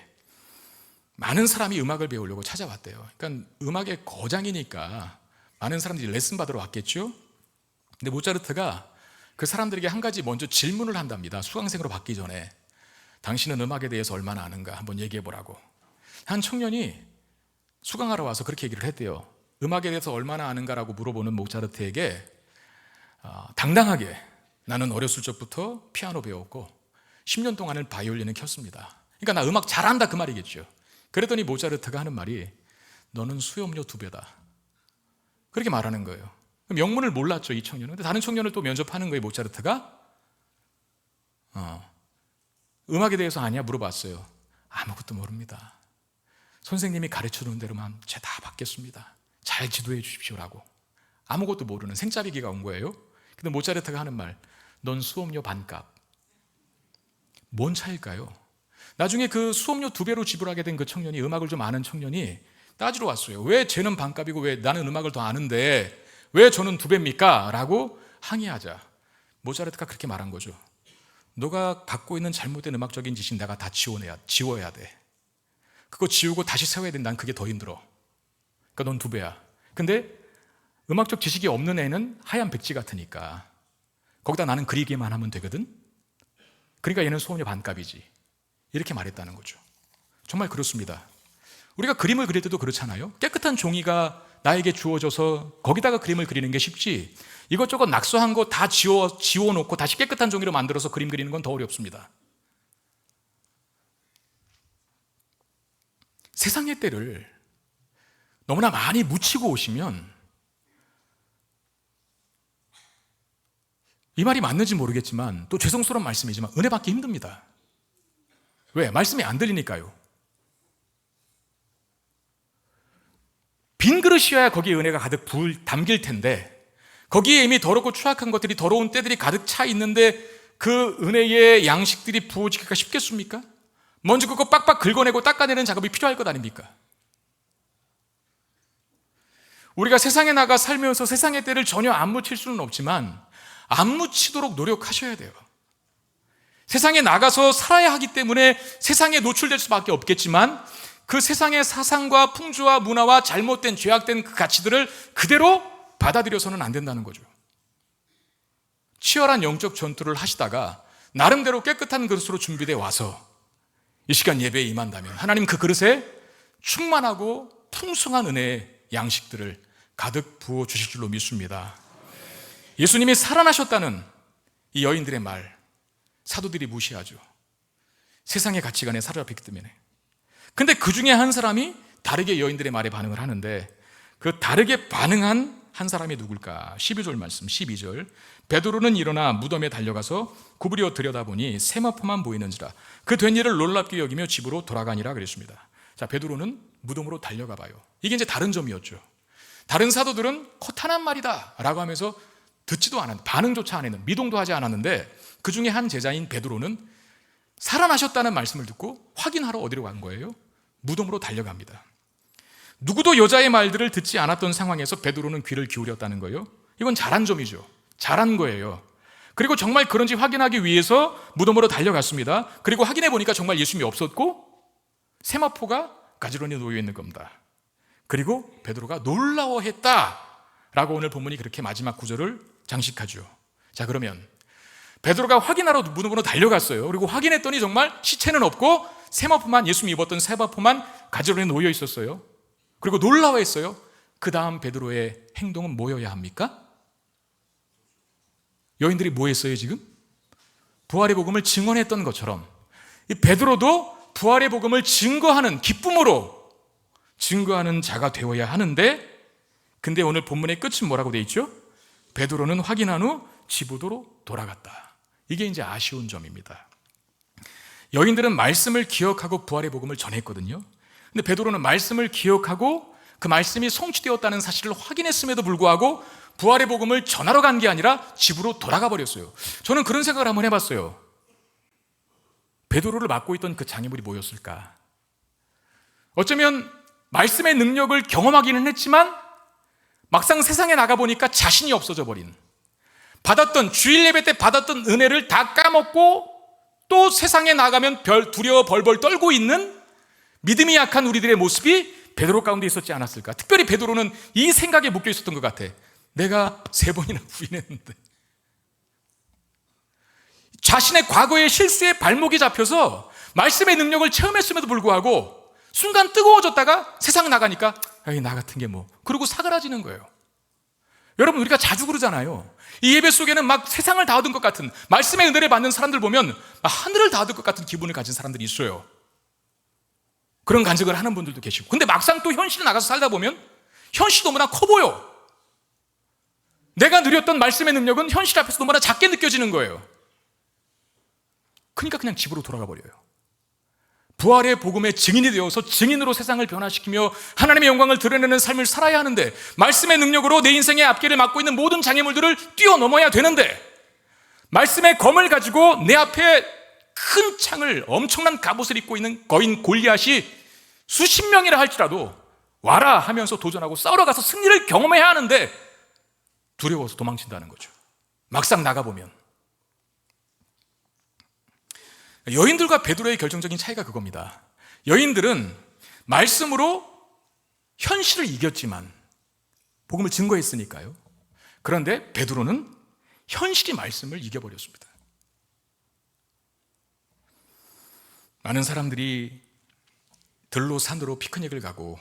많은 사람이 음악을 배우려고 찾아왔대요. 그러니까 음악의 거장이니까 많은 사람들이 레슨 받으러 왔겠죠. 근데 모차르트가 그 사람들에게 한 가지 먼저 질문을 한답니다. 수강생으로 받기 전에. 당신은 음악에 대해서 얼마나 아는가 한번 얘기해 보라고. 한 청년이 수강하러 와서 그렇게 얘기를 했대요. 음악에 대해서 얼마나 아는가라고 물어보는 모차르트에게 당당하게 나는 어렸을 적부터 피아노 배웠고 10년 동안을 바이올린을 켰습니다. 그러니까 나 음악 잘한다 그 말이겠죠. 그랬더니 모차르트가 하는 말이 너는 수염료 2배다. 그렇게 말하는 거예요. 명문을 몰랐죠, 이 청년은. 근데 다른 청년을 또 면접하는 거예요, 모차르트가. 음악에 대해서 아냐 물어봤어요. 아무것도 모릅니다. 선생님이 가르쳐주는 대로만 제가 다 받겠습니다. 잘 지도해 주십시오라고. 아무것도 모르는 생짜비기가 온 거예요. 근데 모차르트가 하는 말, 넌 수업료 반값. 뭔 차일까요? 나중에 그 수업료 2배로 지불하게 된 그 청년이, 음악을 좀 아는 청년이 따지러 왔어요. 왜 쟤는 반값이고 왜 나는 음악을 더 아는데 왜 저는 2배입니까? 라고 항의하자 모차르트가 그렇게 말한 거죠. 너가 갖고 있는 잘못된 음악적인 지식 내가 다 지워야 돼. 그거 지우고 다시 세워야 된다. 난 그게 더 힘들어. 그러니까 넌 2배야. 근데 음악적 지식이 없는 애는 하얀 백지 같으니까 거기다 나는 그리기만 하면 되거든. 그러니까 얘는 수업료 반값이지. 이렇게 말했다는 거죠. 정말 그렇습니다. 우리가 그림을 그릴 때도 그렇잖아요. 깨끗한 종이가 나에게 주어져서 거기다가 그림을 그리는 게 쉽지, 이것저것 낙서한 거 다 지워놓고 다시 깨끗한 종이로 만들어서 그림 그리는 건 더 어렵습니다. 세상의 때를 너무나 많이 묻히고 오시면, 이 말이 맞는지 모르겠지만 또 죄송스러운 말씀이지만 은혜 받기 힘듭니다. 왜? 말씀이 안 들리니까요. 빈 그릇이어야 거기에 은혜가 가득 담길 텐데, 거기에 이미 더럽고 추악한 것들이, 더러운 때들이 가득 차 있는데 그 은혜의 양식들이 부어지기가 쉽겠습니까? 먼저 그거 빡빡 긁어내고 닦아내는 작업이 필요할 것 아닙니까? 우리가 세상에 나가 살면서 세상의 때를 전혀 안 묻힐 수는 없지만 안 묻히도록 노력하셔야 돼요. 세상에 나가서 살아야 하기 때문에 세상에 노출될 수밖에 없겠지만 그 세상의 사상과 풍조와 문화와 잘못된 죄악된 그 가치들을 그대로 받아들여서는 안 된다는 거죠. 치열한 영적 전투를 하시다가 나름대로 깨끗한 그릇으로 준비되어 와서 이 시간 예배에 임한다면 하나님 그 그릇에 충만하고 풍성한 은혜의 양식들을 가득 부어주실 줄로 믿습니다. 예수님이 살아나셨다는 이 여인들의 말, 사도들이 무시하죠. 세상의 가치관에 사로잡혔기 때문에. 근데 그 중에 한 사람이 다르게 여인들의 말에 반응을 하는데, 그 다르게 반응한 한 사람이 누굴까? 12절 말씀, 12절. 베드로는 일어나 무덤에 달려가서 구부려 들여다보니 세마포만 보이는지라 그 된 일을 놀랍게 여기며 집으로 돌아가니라 그랬습니다. 자, 베드로는 무덤으로 달려가 봐요. 이게 이제 다른 점이었죠. 다른 사도들은 커탄한 말이다 라고 하면서 듣지도 않았는데, 반응조차 안 했는데, 미동도 하지 않았는데, 그 중에 한 제자인 베드로는 살아나셨다는 말씀을 듣고 확인하러 어디로 간 거예요? 무덤으로 달려갑니다. 누구도 여자의 말들을 듣지 않았던 상황에서 베드로는 귀를 기울였다는 거예요. 이건 잘한 점이죠. 잘한 거예요. 그리고 정말 그런지 확인하기 위해서 무덤으로 달려갔습니다. 그리고 확인해 보니까 정말 예수님이 없었고 세마포가 가지런히 놓여 있는 겁니다. 그리고 베드로가 놀라워했다라고 오늘 본문이 그렇게 마지막 구절을 장식하죠. 자, 그러면 베드로가 확인하러 무덤으로 달려갔어요. 그리고 확인했더니 정말 시체는 없고 세마포만, 예수님이 입었던 세마포만 가지런히 놓여 있었어요. 그리고 놀라워했어요. 그 다음 베드로의 행동은 뭐여야 합니까? 여인들이 뭐 했어요 지금? 부활의 복음을 증언했던 것처럼 이 베드로도 부활의 복음을 증거하는, 기쁨으로 증거하는 자가 되어야 하는데, 근데 오늘 본문의 끝은 뭐라고 돼 있죠? 베드로는 확인한 후 집으로 돌아갔다. 이게 이제 아쉬운 점입니다. 여인들은 말씀을 기억하고 부활의 복음을 전했거든요. 근데 베드로는 말씀을 기억하고 그 말씀이 성취되었다는 사실을 확인했음에도 불구하고 부활의 복음을 전하러 간 게 아니라 집으로 돌아가 버렸어요. 저는 그런 생각을 한번 해봤어요. 베드로를 맡고 있던 그 장애물이 뭐였을까? 어쩌면 말씀의 능력을 경험하기는 했지만 막상 세상에 나가보니까 자신이 없어져 버린, 받았던, 주일 예배 때 받았던 은혜를 다 까먹고 또 세상에 나가면 두려워 벌벌 떨고 있는 믿음이 약한 우리들의 모습이 베드로 가운데 있었지 않았을까? 특별히 베드로는 이 생각에 묶여 있었던 것 같아. 내가 3번이나 부인했는데. 자신의 과거의 실수에 발목이 잡혀서 말씀의 능력을 체험했음에도 불구하고 순간 뜨거워졌다가 세상 나가니까 에이, 나 같은 게 뭐, 그러고 사그라지는 거예요. 여러분, 우리가 자주 그러잖아요. 이 예배 속에는 막 세상을 다 얻은 것 같은, 말씀의 은혜를 받는 사람들 보면 하늘을 다 얻을 것 같은 기분을 가진 사람들이 있어요. 그런 간증을 하는 분들도 계시고. 근데 막상 또 현실에 나가서 살다 보면 현실이 너무나 커 보여. 내가 누렸던 말씀의 능력은 현실 앞에서 너무나 작게 느껴지는 거예요. 그러니까 그냥 집으로 돌아가 버려요. 부활의 복음의 증인이 되어서 증인으로 세상을 변화시키며 하나님의 영광을 드러내는 삶을 살아야 하는데, 말씀의 능력으로 내 인생의 앞길을 막고 있는 모든 장애물들을 뛰어넘어야 되는데, 말씀의 검을 가지고 내 앞에 큰 창을, 엄청난 갑옷을 입고 있는 거인 골리앗이 수십 명이라 할지라도 와라 하면서 도전하고 싸우러 가서 승리를 경험해야 하는데 두려워서 도망친다는 거죠. 막상 나가보면. 여인들과 베드로의 결정적인 차이가 그겁니다. 여인들은 말씀으로 현실을 이겼지만 복음을 증거했으니까요. 그런데 베드로는 현실이 말씀을 이겨버렸습니다. 많은 사람들이 들로 산으로 피크닉을 가고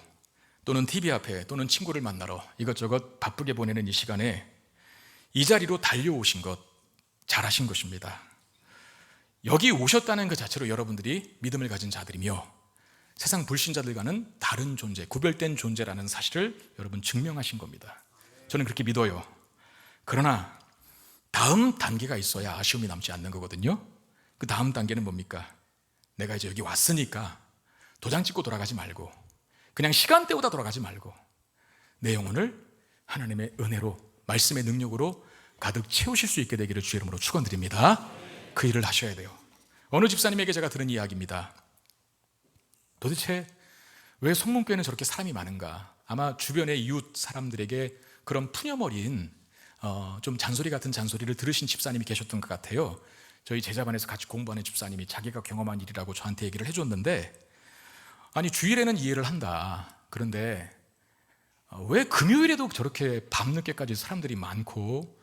또는 TV 앞에 또는 친구를 만나러 이것저것 바쁘게 보내는 이 시간에 이 자리로 달려오신 것 잘하신 것입니다. 여기 오셨다는 그 자체로 여러분들이 믿음을 가진 자들이며 세상 불신자들과는 다른 존재, 구별된 존재라는 사실을 여러분 증명하신 겁니다. 저는 그렇게 믿어요. 그러나 다음 단계가 있어야 아쉬움이 남지 않는 거거든요. 그 다음 단계는 뭡니까? 내가 이제 여기 왔으니까 도장 찍고 돌아가지 말고, 그냥 시간대보다 돌아가지 말고 내 영혼을 하나님의 은혜로, 말씀의 능력으로 가득 채우실 수 있게 되기를 주의 이름으로 축원드립니다. 그 일을 하셔야 돼요. 어느 집사님에게 제가 들은 이야기입니다. 도대체 왜 성문교회는 저렇게 사람이 많은가? 아마 주변의 이웃 사람들에게 그런 푸념어린 좀 잔소리 같은 잔소리를 들으신 집사님이 계셨던 것 같아요. 저희 제자반에서 같이 공부하는 집사님이 자기가 경험한 일이라고 저한테 얘기를 해줬는데, 아니 주일에는 이해를 한다. 그런데 왜 금요일에도 저렇게 밤늦게까지 사람들이 많고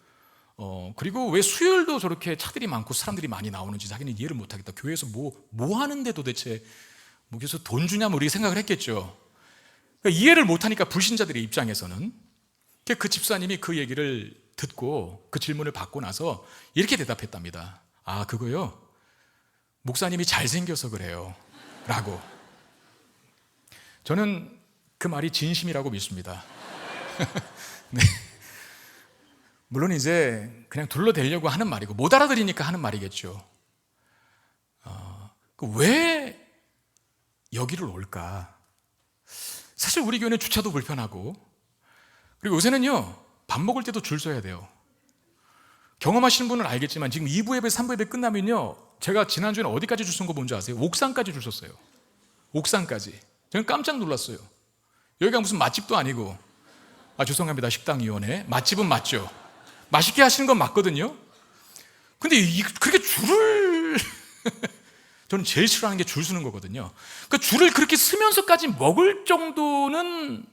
그리고 왜 수요일도 저렇게 차들이 많고 사람들이 많이 나오는지 자기는 이해를 못하겠다. 교회에서 뭐 하는데 도대체 뭐 그래서 돈 주냐 뭐 이렇게 생각을 했겠죠. 그러니까 이해를 못하니까 불신자들의 입장에서는 그 집사님이 그 얘기를 듣고 그 질문을 받고 나서 이렇게 대답했답니다. 아, 그거요? 목사님이 잘생겨서 그래요 라고. 저는 그 말이 진심이라고 믿습니다. 네. 물론 이제 그냥 둘러대려고 하는 말이고 못 알아들으니까 하는 말이겠죠. 왜 여기를 올까? 사실 우리 교회는 주차도 불편하고, 그리고 요새는요 밥 먹을 때도 줄 서야 돼요. 경험하시는 분은 알겠지만 지금 2부 예배, 3부 예배 끝나면요, 제가 지난주에는 어디까지 줄 선 거 뭔지 아세요? 옥상까지 줄 섰어요. 옥상까지. 저는 깜짝 놀랐어요. 여기가 무슨 맛집도 아니고, 죄송합니다 식당위원회, 맛집은 맞죠. 맛있게 하시는 건 맞거든요. 근데 그렇게 줄을 저는 제일 싫어하는 게 줄 서는 거거든요. 그러니까 줄을 그렇게 서면서까지 먹을 정도는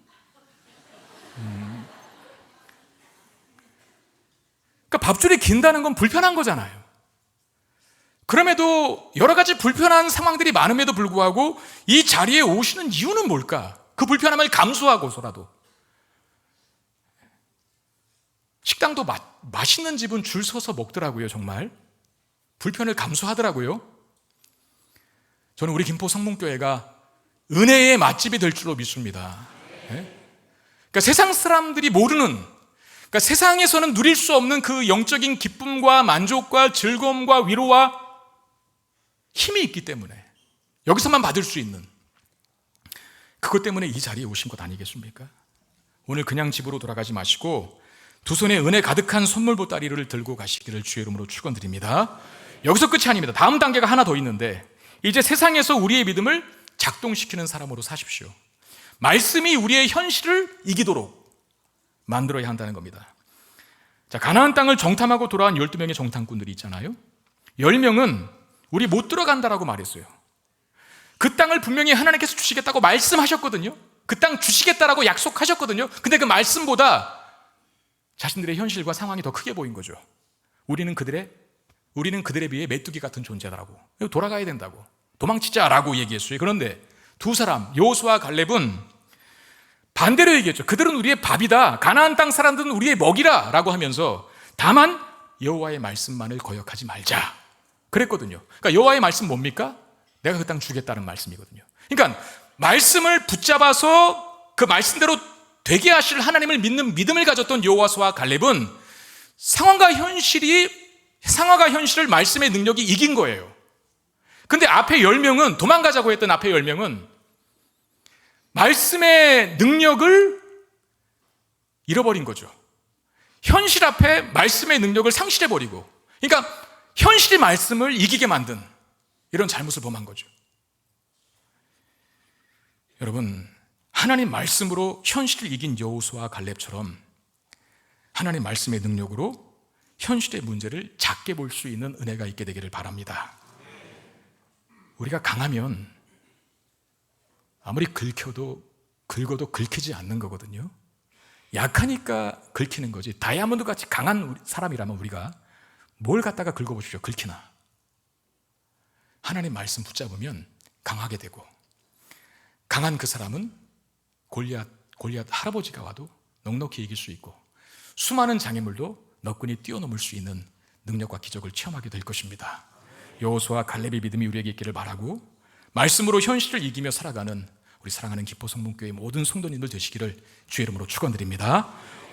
그러니까 밥줄이 긴다는 건 불편한 거잖아요. 그럼에도 여러 가지 불편한 상황들이 많음에도 불구하고 이 자리에 오시는 이유는 뭘까? 그 불편함을 감수하고서라도. 식당도 맛있는 집은 줄 서서 먹더라고요. 정말 불편을 감수하더라고요. 저는 우리 김포 성문교회가 은혜의 맛집이 될 줄로 믿습니다. 네? 그러니까 세상 사람들이 모르는, 그러니까 세상에서는 누릴 수 없는 그 영적인 기쁨과 만족과 즐거움과 위로와 힘이 있기 때문에, 여기서만 받을 수 있는, 그것 때문에 이 자리에 오신 것 아니겠습니까? 오늘 그냥 집으로 돌아가지 마시고 두 손에 은혜 가득한 선물 보따리를 들고 가시기를 주의 이름으로 축원드립니다. 여기서 끝이 아닙니다. 다음 단계가 하나 더 있는데, 이제 세상에서 우리의 믿음을 작동시키는 사람으로 사십시오. 말씀이 우리의 현실을 이기도록 만들어야 한다는 겁니다. 자, 가나안 땅을 정탐하고 돌아온 12명의 정탐꾼들이 있잖아요. 10명은 우리 못 들어간다라고 말했어요. 그 땅을 분명히 하나님께서 주시겠다고 말씀하셨거든요. 그 땅 주시겠다라고 약속하셨거든요. 근데 그 말씀보다 자신들의 현실과 상황이 더 크게 보인 거죠. 우리는 그들에 비해 메뚜기 같은 존재다라고, 돌아가야 된다고, 도망치자라고 얘기했어요. 그런데 두 사람, 여호수아와 갈렙은 반대로 얘기했죠. 그들은 우리의 밥이다, 가나안 땅 사람들은 우리의 먹이라 라고 하면서 다만 여호와의 말씀만을 거역하지 말자 그랬거든요. 그러니까 여호와의 말씀 뭡니까? 내가 그 땅 주겠다는 말씀이거든요. 그러니까 말씀을 붙잡아서 그 말씀대로 되게 하실 하나님을 믿는 믿음을 가졌던 여호수아와 갈렙은 상황과 현실을 말씀의 능력이 이긴 거예요. 근데 앞에 10명은, 도망가자고 했던 앞에 10명은 말씀의 능력을 잃어버린 거죠. 현실 앞에 말씀의 능력을 상실해버리고, 그러니까 현실의 말씀을 이기게 만든 이런 잘못을 범한 거죠. 여러분, 하나님 말씀으로 현실을 이긴 여호수아와 갈렙처럼 하나님 말씀의 능력으로 현실의 문제를 작게 볼 수 있는 은혜가 있게 되기를 바랍니다. 우리가 강하면 아무리 긁어도 긁히지 않는 거거든요. 약하니까 긁히는 거지. 다이아몬드 같이 강한 사람이라면 우리가 뭘 갖다가 긁어보십시오. 긁히나. 하나님 말씀 붙잡으면 강하게 되고, 강한 그 사람은 골리앗 할아버지가 와도 넉넉히 이길 수 있고, 수많은 장애물도 너끈히 뛰어넘을 수 있는 능력과 기적을 체험하게 될 것입니다. 여호수아와 갈렙의 믿음이 우리에게 있기를 바라고, 말씀으로 현실을 이기며 살아가는 우리 사랑하는 기포성문교회 모든 성도님들 되시기를 주의 이름으로 축원드립니다.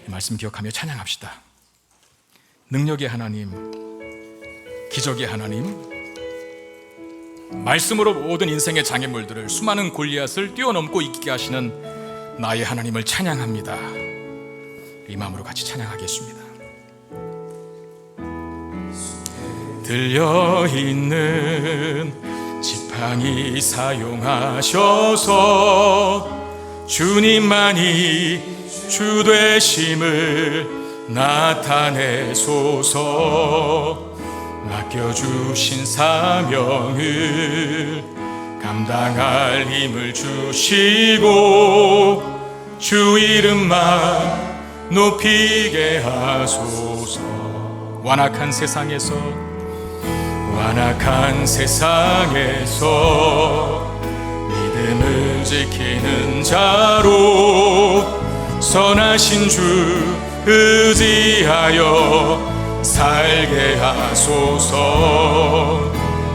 이 말씀 기억하며 찬양합시다. 능력의 하나님, 기적의 하나님, 말씀으로 모든 인생의 장애물들을, 수많은 골리앗을 뛰어넘고 이기게 하시는 나의 하나님을 찬양합니다. 이 마음으로 같이 찬양하겠습니다. 들려있는 지팡이 사용하셔서 주님만이 주 되심을 나타내소서. 맡겨주신 사명을 감당할 힘을 주시고 주 이름만 높이게 하소서. 완악한 세상에서 믿음을 지키는 자로 선하신 주 의지하여 살게 하소서.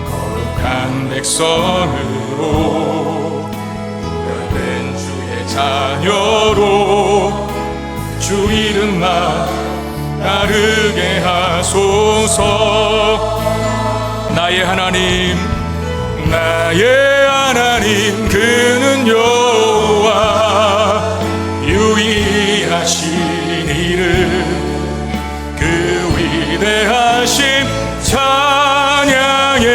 거룩한 백성으로 구별된 주의 자녀로 주 이름만 따르게 하소서. 나의 하나님 그는 여호와 유일하신 이름 그 위대하심 찬양해.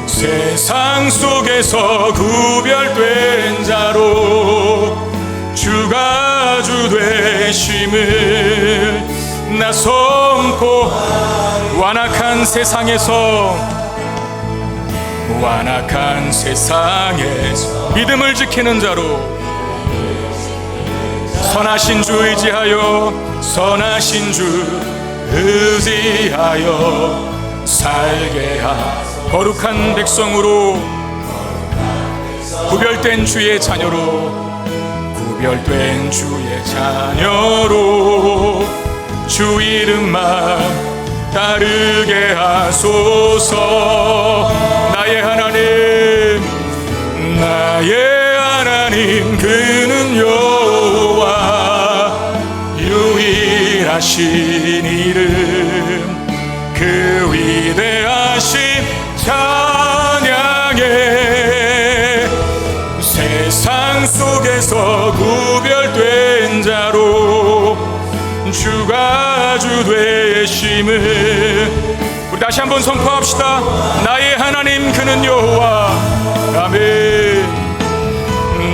세상 속에서 구별된 자로 주가 주 되심을 나 선포하리. 완악한 세상에서 믿음을 지키는 자로 선하신 주 의지하여 살게 하. 거룩한 백성으로 구별된 주의 자녀로 주 이름만 따르게 하소서. 나의 하나님 그는 여호와 유일하신 이름 그 위대하신 찬양해. 세상 속에서 구별된 자로 주가 주 되심을 우리 다시 한번 선포합시다. 나의 하나님 그는 여호와. 아멘.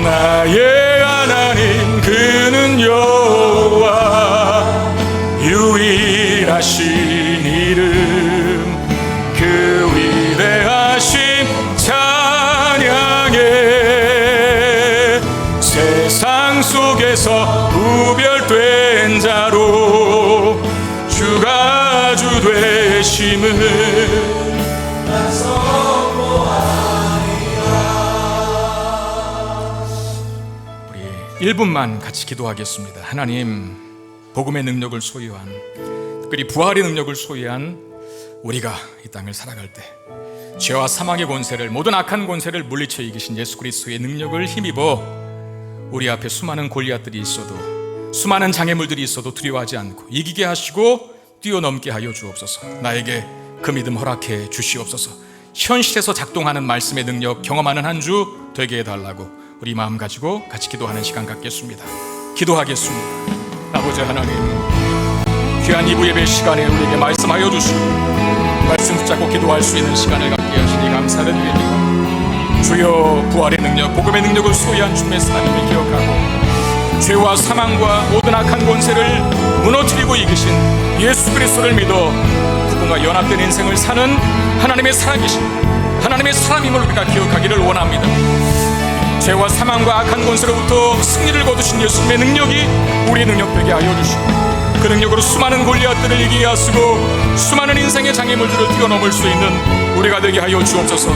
나의 하나님 그는 여호와 유일하신 이름 그 위대하신 찬양해. 세상 속에서 구별된 자로 주가 주 되심을 우리 1분만 같이 기도하겠습니다. 하나님, 복음의 능력을 소유한, 특별히 부활의 능력을 소유한 우리가 이 땅을 살아갈 때 죄와 사망의 권세를, 모든 악한 권세를 물리쳐 이기신 예수 그리스도의 능력을 힘입어 우리 앞에 수많은 골리앗들이 있어도, 수많은 장애물들이 있어도 두려워하지 않고 이기게 하시고 뛰어넘게 하여 주옵소서. 나에게 그 믿음 허락해 주시옵소서. 현실에서 작동하는 말씀의 능력 경험하는 한 주 되게 해달라고 우리 마음 가지고 같이 기도하는 시간 갖겠습니다. 기도하겠습니다. 아버지 하나님, 귀한 이부 예배 시간에 우리에게 말씀하여 주시고 말씀 붙잡고 기도할 수 있는 시간을 갖게 하시니 감사를 드립니다. 주여, 부활의 능력, 복음의 능력을 소유한 주님의 삶을 기억하고 죄와 사망과 모든 악한 권세를 무너뜨리고 이기신 예수 그리스도를 믿어 그분과 연합된 인생을 사는 하나님의 살아계신 하나님의 사람임을 우리가 기억하기를 원합니다. 죄와 사망과 악한 권세로부터 승리를 거두신 예수님의 능력이 우리의 능력 되게 하여 주시고 그 능력으로 수많은 골리앗들을 이기게 하시고 수많은 인생의 장애물들을 뛰어넘을 수 있는 우리가 되게 하여 주옵소서.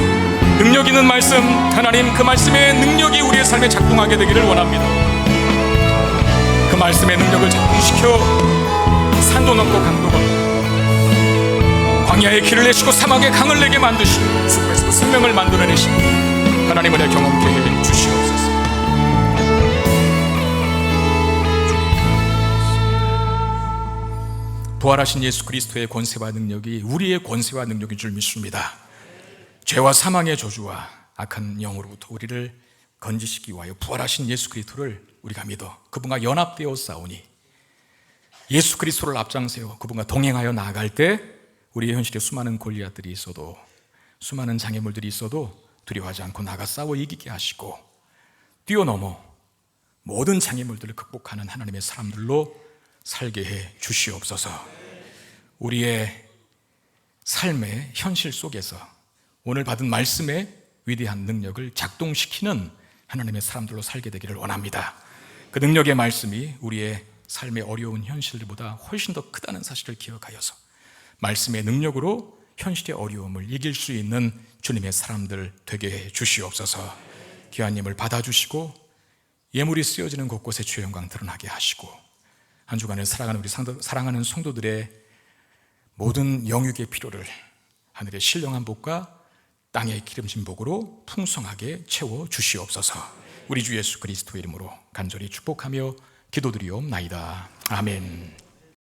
능력 있는 말씀, 하나님, 그 말씀의 능력이 우리의 삶에 작동하게 되기를 원합니다. 그 말씀의 능력을 작동시켜 산도 넘고 강도 건너 광야의 길을 내시고 사막의 강을 내게 만드시고 숲에서 생명을 만들어내시고 하나님을 경험케 해 주시옵소서. 부활하신 예수 그리스도의 권세와 능력이 우리의 권세와 능력인 줄 믿습니다. 죄와 사망의 저주와 악한 영으로부터 우리를 건지시기 위하여 부활하신 예수 그리스도를 우리가 믿어 그분과 연합되어 싸우니 예수 그리스도를 앞장세워 그분과 동행하여 나아갈 때 우리의 현실에 수많은 골리앗들이 있어도 수많은 장애물들이 있어도 두려워하지 않고 나가 싸워 이기게 하시고 뛰어넘어 모든 장애물들을 극복하는 하나님의 사람들로 살게 해 주시옵소서. 우리의 삶의 현실 속에서 오늘 받은 말씀의 위대한 능력을 작동시키는 하나님의 사람들로 살게 되기를 원합니다. 그 능력의 말씀이 우리의 삶의 어려운 현실들보다 훨씬 더 크다는 사실을 기억하여서 말씀의 능력으로 현실의 어려움을 이길 수 있는 주님의 사람들 되게 해 주시옵소서. 귀한 힘을 받아주시고 예물이 쓰여지는 곳곳에 주의 영광 드러나게 하시고 한 주간을 사랑하는 우리 사랑하는 성도들의 모든 영육의 필요를 하늘의 신령한 복과 땅의 기름진 복으로 풍성하게 채워 주시옵소서. 우리 주 예수 그리스도의 이름으로 간절히 축복하며 기도드리옵나이다. 아멘.